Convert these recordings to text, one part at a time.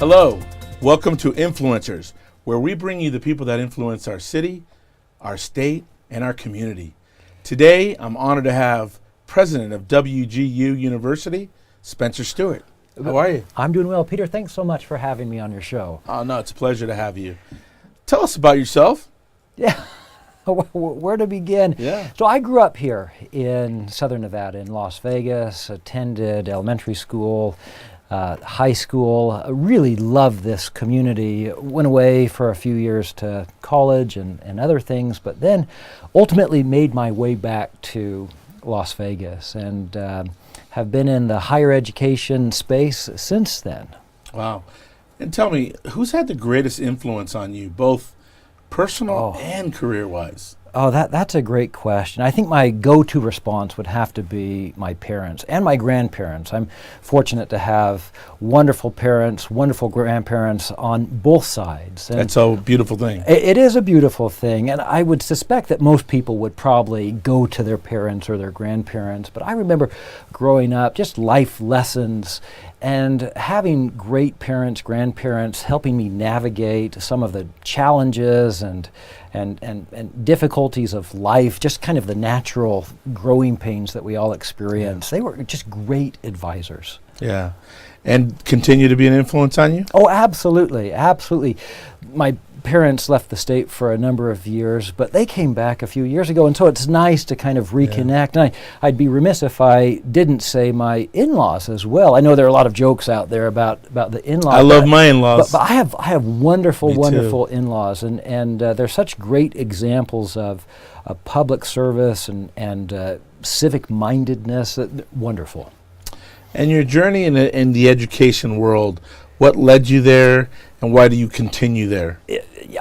Hello, welcome to Influencers, where we bring you the people that influence our city, our state, and our community. Today, I'm honored to have President of WGU University, Spencer Stewart. How are you? I'm doing well, Peter. Thanks so much for having me on your show. Oh, no, it's a pleasure to have you. Tell us about yourself. Yeah, where to begin? Yeah. So I grew up here in Southern Nevada, in Las Vegas, attended elementary school, high school. I really loved this community. Went away for a few years to college and other things, but then ultimately made my way back to Las Vegas and have been in the higher education space since then. Wow. And tell me, who's had the greatest influence on you, both personal and career-wise? Oh, that's a great question. I think my go-to response would have to be my parents and my grandparents. I'm fortunate to have wonderful parents, wonderful grandparents on both sides. And that's a beautiful thing. It is a beautiful thing, and I would suspect that most people would probably go to their parents or their grandparents. But I remember growing up, just life lessons and having great parents, grandparents helping me navigate some of the challenges and difficulties of life, just kind of the natural growing pains that we all experience. They were just great advisors. Yeah. And continue to be an influence on you? Oh, absolutely, absolutely. My parents left the state for a number of years, but they came back a few years ago, and so it's nice to kind of reconnect. And I'd be remiss if I didn't say my in-laws as well. I know there are a lot of jokes out there about the in-laws. I love my in-laws. But I have wonderful in-laws, and they're such great examples of public service and civic mindedness. Wonderful. And your journey in the education world, what led you there, and why do you continue there?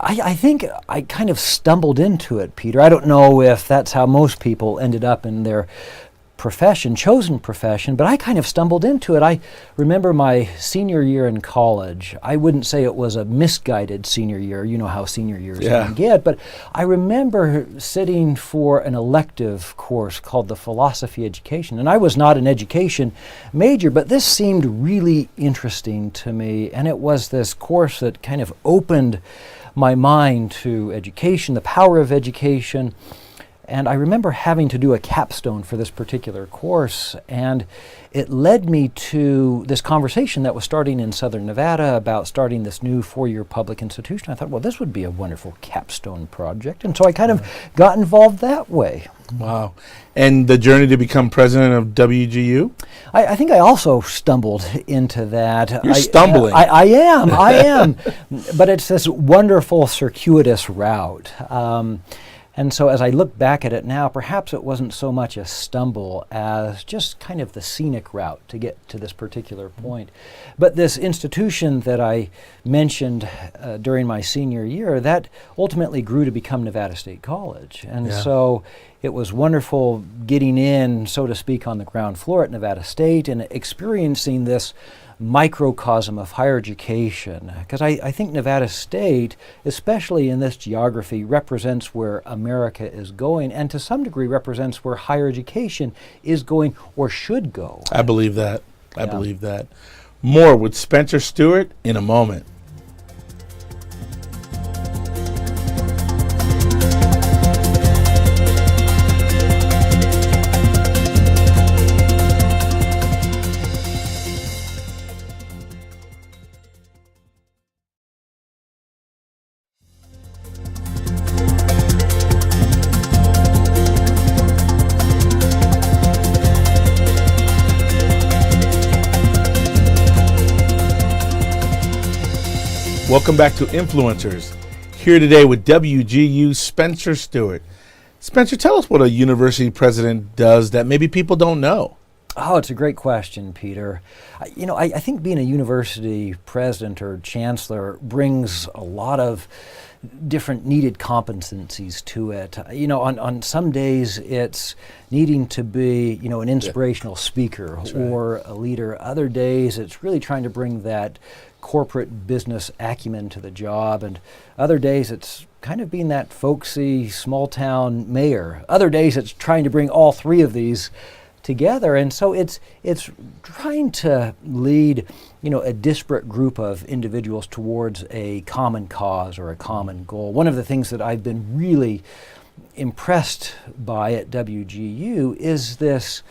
I think I kind of stumbled into it, Peter. I don't know if that's how most people ended up in their chosen profession, but I kind of stumbled into it. I remember my senior year in college. I wouldn't say it was a misguided senior year. You know how senior years can get, but I remember sitting for an elective course called the philosophy education, and I was not an education major, but this seemed really interesting to me, and it was this course that kind of opened my mind to education, the power of education. And I remember having to do a capstone for this particular course, and it led me to this conversation that was starting in Southern Nevada about starting this new 4-year public institution. I thought, well, this would be a wonderful capstone project, and so I kind of got involved that way. Wow. And the journey to become president of WGU? I think I also stumbled into that. You're stumbling. I am. But it's this wonderful circuitous route. And so as I look back at it now, perhaps it wasn't so much a stumble as just kind of the scenic route to get to this particular point. But this institution that I mentioned during my senior year, that ultimately grew to become Nevada State College. And so it was wonderful getting in, so to speak, on the ground floor at Nevada State and experiencing this microcosm of higher education, because I think Nevada State, especially in this geography, represents where America is going, and to some degree represents where higher education is going or should go. I believe that. I believe that. More with Spencer Stewart in a moment. Welcome back to Influencers. Here today with WGU Spencer Stewart. Spencer, tell us what a university president does that maybe people don't know. Oh, it's a great question, Peter. I think being a university president or chancellor brings a lot of different needed competencies to it. On some days it's needing to be, an inspirational speaker or a leader. Other days it's really trying to bring that corporate business acumen to the job, and other days it's kind of being that folksy small town mayor. Other days it's trying to bring all three of these together. And so it's trying to lead, a disparate group of individuals towards a common cause or a common goal. One of the things that I've been really impressed by at WGU is this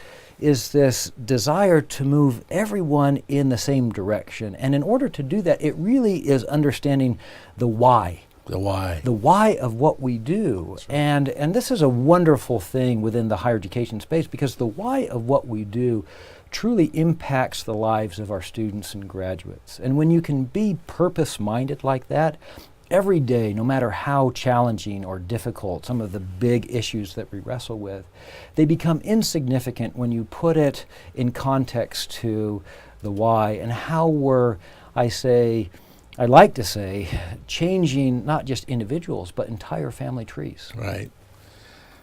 desire to move everyone in the same direction. And in order to do that, it really is understanding the why. The why. The why of what we do. Right. And this is a wonderful thing within the higher education space, because the why of what we do truly impacts the lives of our students and graduates. And when you can be purpose-minded like that, every day, no matter how challenging or difficult some of the big issues that we wrestle with, they become insignificant when you put it in context to the why and how I like to say, changing not just individuals, but entire family trees. Right.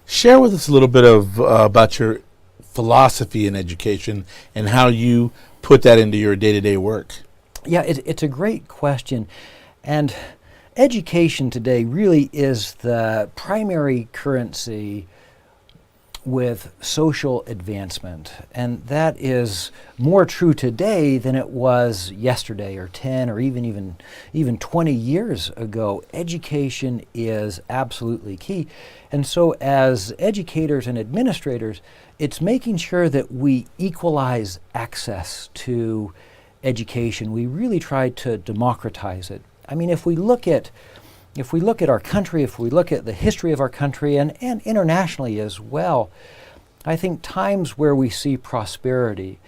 Share with us a little bit about your philosophy in education and how you put that into your day-to-day work. Yeah, it's a great question. And education today really is the primary currency with social advancement, and that is more true today than it was yesterday or 10 or even 20 years ago. Education is absolutely key. And so as educators and administrators, it's making sure that we equalize access to education. We really try to democratize it. I mean, if we look at our country, if we look at the history of our country and internationally as well, I think times where we see prosperity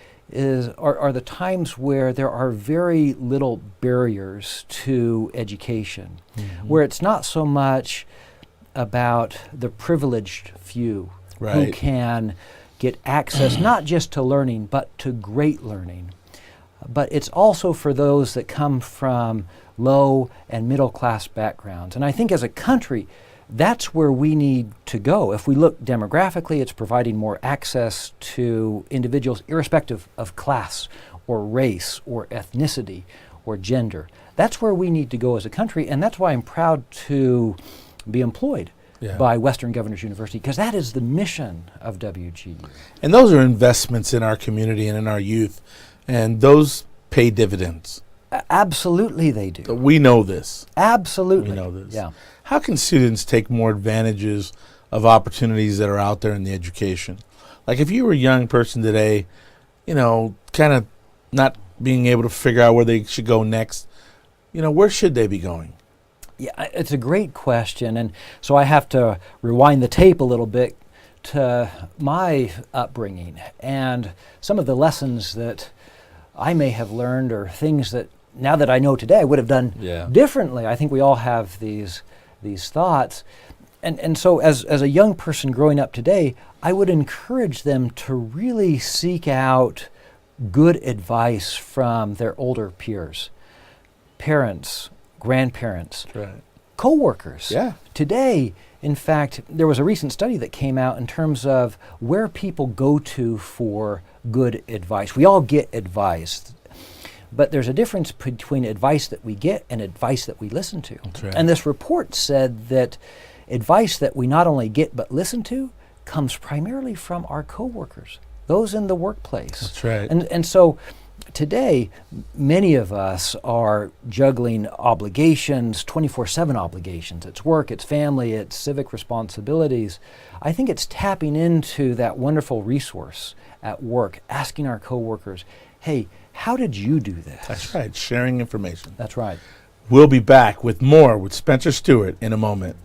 are the times where there are very little barriers to education, where it's not so much about the privileged few who can get access not just to learning, but to great learning. But it's also for those that come from low and middle class backgrounds. And I think as a country, that's where we need to go. If we look demographically, it's providing more access to individuals irrespective of class or race or ethnicity or gender. That's where we need to go as a country, and that's why I'm proud to be employed by Western Governors University, because that is the mission of WGU. And those are investments in our community and in our youth, and those pay dividends. Absolutely they do. We know this. Absolutely. We know this. Yeah. How can students take more advantages of opportunities that are out there in the education? Like if you were a young person today, kind of not being able to figure out where they should go next, where should they be going? Yeah, it's a great question. And so I have to rewind the tape a little bit to my upbringing and some of the lessons that I may have learned, or things that now that I know today I would have done differently. I think we all have these thoughts. And so as a young person growing up today, I would encourage them to really seek out good advice from their older peers, parents, grandparents, co-workers. Yeah. Today, in fact, there was a recent study that came out in terms of where people go to for good advice. We all get advice, but there's a difference between advice that we get and advice that we listen to. That's right. And this report said that advice that we not only get but listen to comes primarily from our coworkers, those in the workplace. That's right. And so today, many of us are juggling obligations, 24/7 obligations. It's work, it's family, it's civic responsibilities. I think it's tapping into that wonderful resource at work, asking our coworkers, hey, how did you do this? That's right, sharing information. That's right. We'll be back with more with Spencer Stewart in a moment.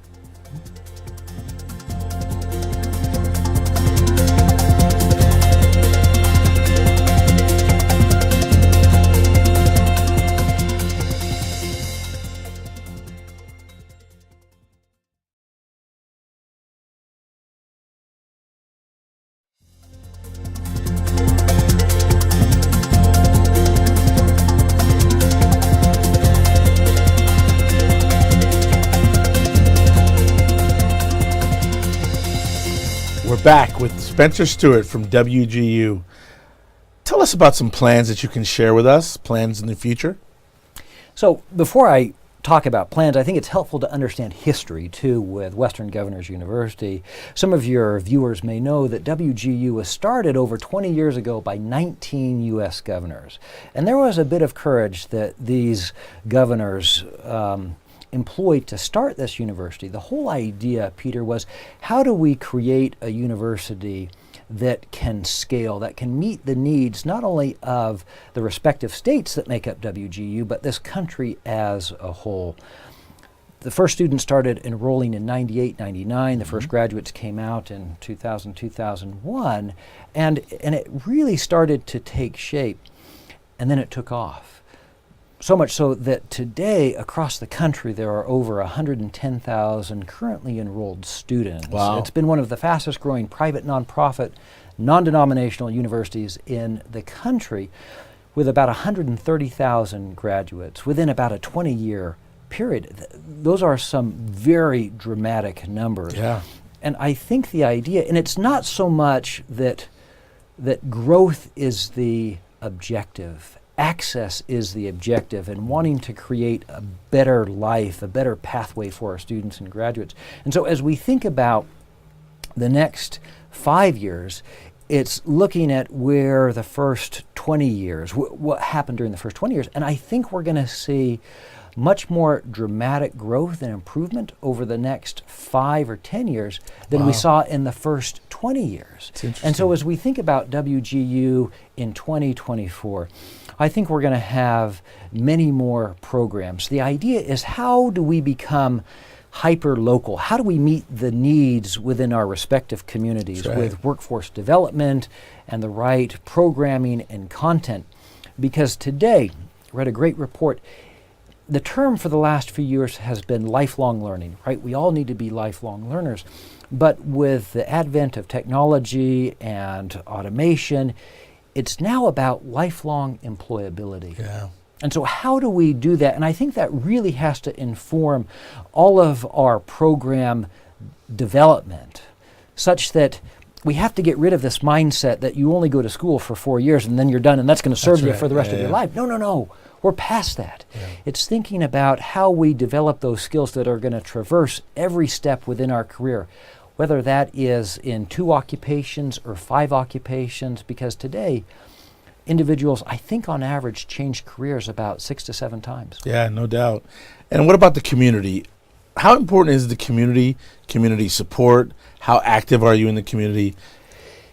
Back with Spencer Stewart from WGU. Tell us about some plans that you can share with us, plans in the future. So before I talk about plans, I think it's helpful to understand history too with Western Governors University. Some of your viewers may know that WGU was started over 20 years ago by 19 U.S. governors. And there was a bit of courage that these governors employed to start this university. The whole idea, Peter, was how do we create a university that can scale, that can meet the needs not only of the respective states that make up WGU, but this country as a whole. The first students started enrolling in 98, 99. The first graduates came out in 2000, 2001. And it really started to take shape. And then it took off. So much so that today, across the country, there are over 110,000 currently enrolled students. Wow. It's been one of the fastest growing private, nonprofit, non-denominational universities in the country, with about 130,000 graduates within about a 20-year period. Those are some very dramatic numbers. Yeah. And I think the idea, and it's not so much that growth is the objective, access is the objective, and wanting to create a better life, a better pathway for our students and graduates. And so as we think about the next 5 years, it's looking at where the first 20 years, what happened during the first 20 years, and I think we're going to see much more dramatic growth and improvement over the next 5 or 10 years than we saw in the first 20 years. And so as we think about WGU in 2024, I think we're going to have many more programs. The idea is, how do we become hyper-local? How do we meet the needs within our respective communities with workforce development and the right programming and content? Because today, I read a great report, the term for the last few years has been lifelong learning, right? We all need to be lifelong learners. But with the advent of technology and automation, it's now about lifelong employability. Yeah. And so how do we do that? And I think that really has to inform all of our program development, such that we have to get rid of this mindset that you only go to school for 4 years and then you're done and that's going to serve you for the rest of your life. No. We're past that. Yeah. It's thinking about how we develop those skills that are going to traverse every step within our career, whether that is in 2 occupations or 5 occupations, because today, individuals, I think on average, change careers about 6 to 7 times. Yeah, no doubt. And what about the community? How important is the community support? How active are you in the community?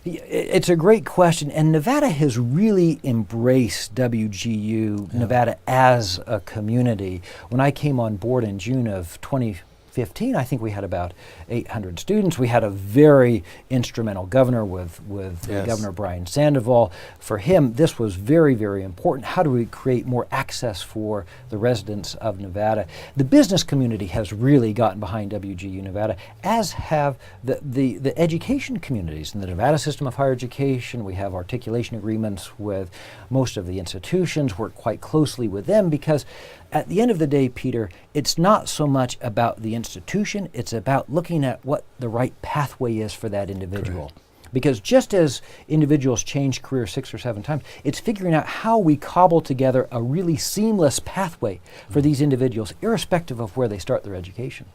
It's a great question, and Nevada has really embraced WGU Nevada as a community. When I came on board in June of 2015, I think we had about 800 students. We had a very instrumental governor with Governor Brian Sandoval. For him, this was very, very important. How do we create more access for the residents of Nevada? The business community has really gotten behind WGU Nevada, as have the education communities. In the Nevada system of higher education, we have articulation agreements with most of the institutions, work quite closely with them, because at the end of the day, Peter, it's not so much about the institution, it's about looking at what the right pathway is for that individual. Correct. Because just as individuals change careers 6 or 7 times, it's figuring out how we cobble together a really seamless pathway for these individuals, irrespective of where they start their education.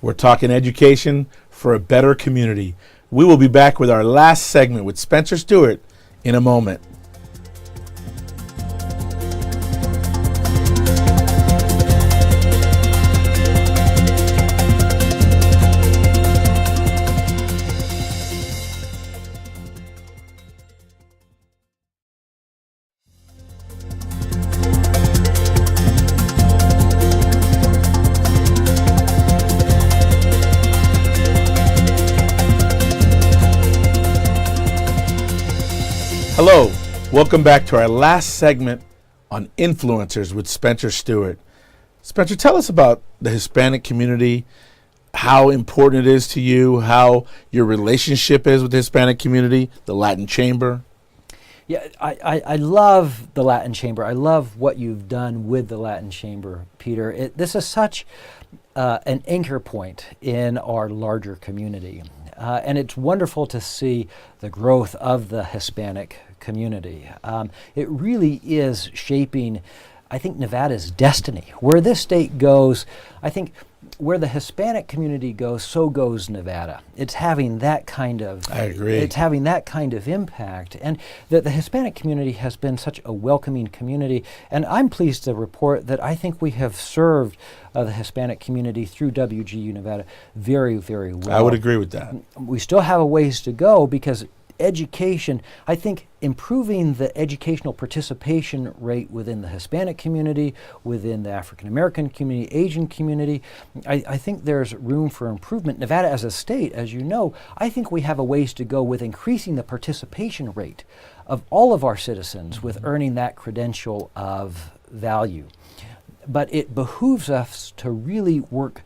We're talking education for a better community. We will be back with our last segment with Spencer Stewart in a moment. Hello, welcome back to our last segment on influencers with Spencer Stewart. Spencer, tell us about the Hispanic community, how important it is to you, how your relationship is with the Hispanic community, the Latin Chamber. Yeah, I love the Latin Chamber. I love what you've done with the Latin Chamber, Peter. This is such an anchor point in our larger community. And it's wonderful to see the growth of the Hispanic community. It really is shaping I think Nevada's destiny. Where this state goes, I think where the Hispanic community goes, so goes Nevada. It's having that kind of I agree. It's having that kind of impact, and the Hispanic community has been such a welcoming community. And I'm pleased to report that I think we have served the Hispanic community through WGU Nevada very, very well. I would agree with that. We still have a ways to go because education, I think improving the educational participation rate within the Hispanic community, within the African American community, Asian community, I think there's room for improvement. Nevada as a state, as you know, I think we have a ways to go with increasing the participation rate of all of our citizens with earning that credential of value. But it behooves us to really work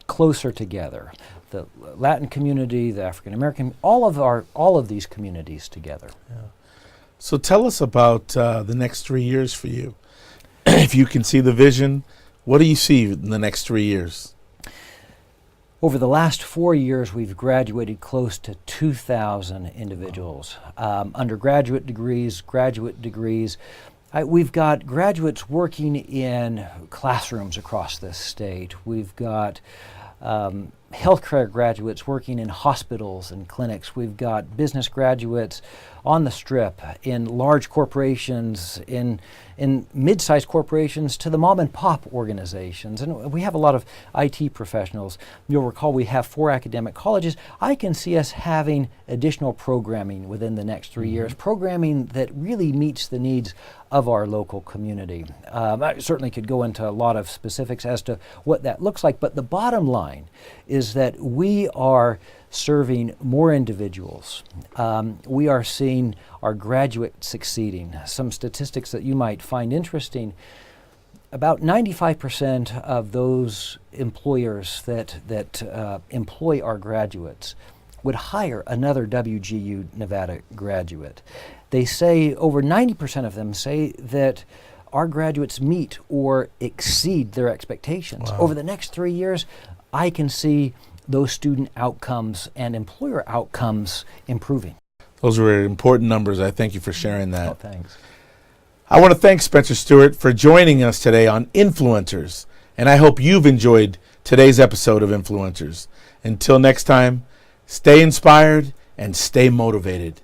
closer together. The Latin community, the African American, all of these communities together. Yeah. So tell us about the next 3 years for you. If you can see the vision, what do you see in the next 3 years? Over the last 4 years, we've graduated close to 2,000 individuals. Undergraduate degrees, graduate degrees. We've got graduates working in classrooms across this state. We've got healthcare graduates working in hospitals and clinics. We've got business graduates on the Strip, in large corporations, in mid-sized corporations to the mom and pop organizations. And we have a lot of IT professionals. You'll recall we have 4 academic colleges. I can see us having additional programming within the next 3 years, programming that really meets the needs of our local community. I certainly could go into a lot of specifics as to what that looks like, but the bottom line is that we are serving more individuals. We are seeing our graduates succeeding. Some statistics that you might find interesting: about 95% of those employers that employ our graduates would hire another WGU Nevada graduate. They say over 90% of them say that our graduates meet or exceed their expectations. Wow. Over the next 3 years, I can see those student outcomes and employer outcomes improving. Those were important numbers. I thank you for sharing that. Oh, thanks. I want to thank Spencer Stewart for joining us today on Influencers, and I hope you've enjoyed today's episode of Influencers. Until next time, stay inspired and stay motivated.